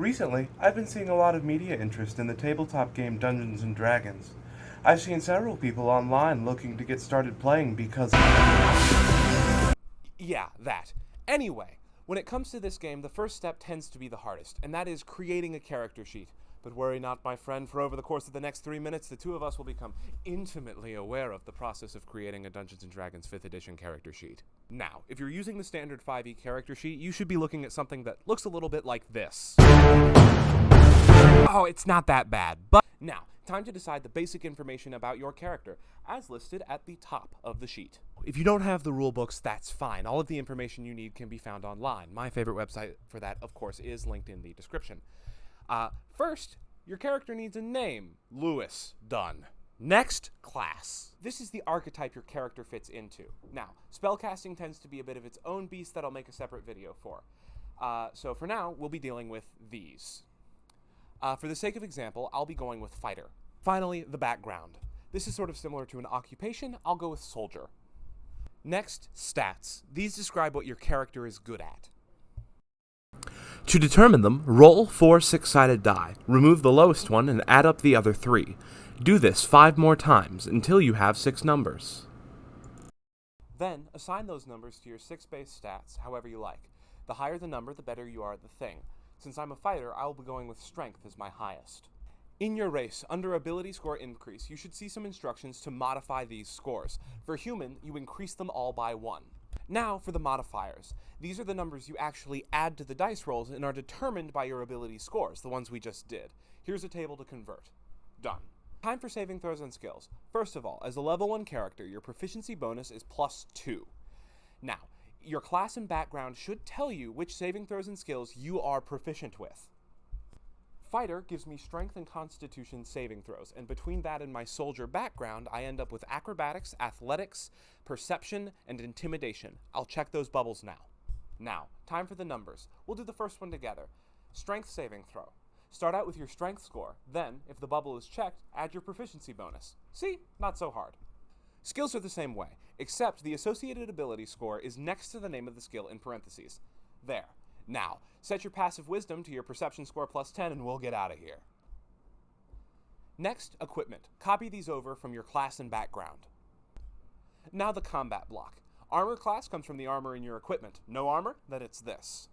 Recently, I've been seeing a lot of media interest in the tabletop game Dungeons and Dragons. I've seen several people online looking to get started playing because. Yeah, that. Anyway, when it comes to this game, the first step tends to be the hardest, and that is creating a character sheet. But worry not, my friend, for over the course of the next 3 minutes, the two of us will become intimately aware of the process of creating a Dungeons & Dragons 5th edition character sheet. Now, if you're using the standard 5e character sheet, you should be looking at something that looks a little bit like this. Oh, it's not that bad, but now, time to decide the basic information about your character, as listed at the top of the sheet. If you don't have the rulebooks, that's fine. All of the information you need can be found online. My favorite website for that, of course, is linked in the description. First, your character needs a name. Lewis. Done. Next, class. This is the archetype your character fits into. Now, spellcasting tends to be a bit of its own beast that I'll make a separate video for. So for now, we'll be dealing with these. For the sake of example, I'll be going with fighter. Finally, the background. This is sort of similar to an occupation. I'll go with soldier. Next, stats. These describe what your character is good at. To determine them, roll 4 six-sided die, remove the lowest one, and add up the other 3. Do this 5 more times until you have 6 numbers. Then, assign those numbers to your 6 base stats however you like. The higher the number, the better you are at the thing. Since I'm a fighter, I will be going with strength as my highest. In your race, under ability score increase, you should see some instructions to modify these scores. For human, you increase them all by 1. Now for the modifiers. These are the numbers you actually add to the dice rolls and are determined by your ability scores, the ones we just did. Here's a table to convert. Done. Time for saving throws and skills. First of all, as a level 1 character, your proficiency bonus is +2. Now, your class and background should tell you which saving throws and skills you are proficient with. Fighter gives me strength and constitution saving throws, and between that and my soldier background, I end up with acrobatics, athletics, perception, and intimidation. I'll check those bubbles now. Now, time for the numbers. We'll do the first one together. Strength saving throw. Start out with your strength score, then, if the bubble is checked, add your proficiency bonus. See? Not so hard. Skills are the same way, except the associated ability score is next to the name of the skill in parentheses. There. Now, set your passive wisdom to your perception score +10 and we'll get out of here. Next, equipment. Copy these over from your class and background. Now the combat block. Armor class comes from the armor in your equipment. No armor? Then it's this.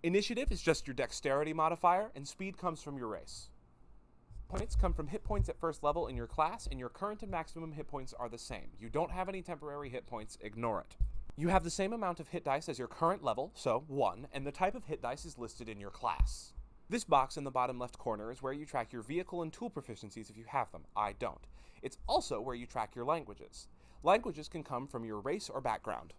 Initiative is just your dexterity modifier, and speed comes from your race. Points come from hit points at first level in your class, and your current and maximum hit points are the same. You don't have any temporary hit points, ignore it. You have the same amount of hit dice as your current level, so 1, and the type of hit dice is listed in your class. This box in the bottom left corner is where you track your vehicle and tool proficiencies if you have them. I don't. It's also where you track your languages. Languages can come from your race or background.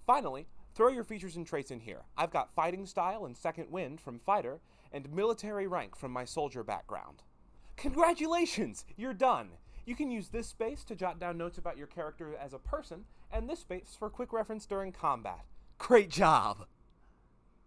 Finally, throw your features and traits in here. I've got fighting style and second wind from fighter, and military rank from my soldier background. Congratulations! You're done! You can use this space to jot down notes about your character as a person, and this space for quick reference during combat. Great job!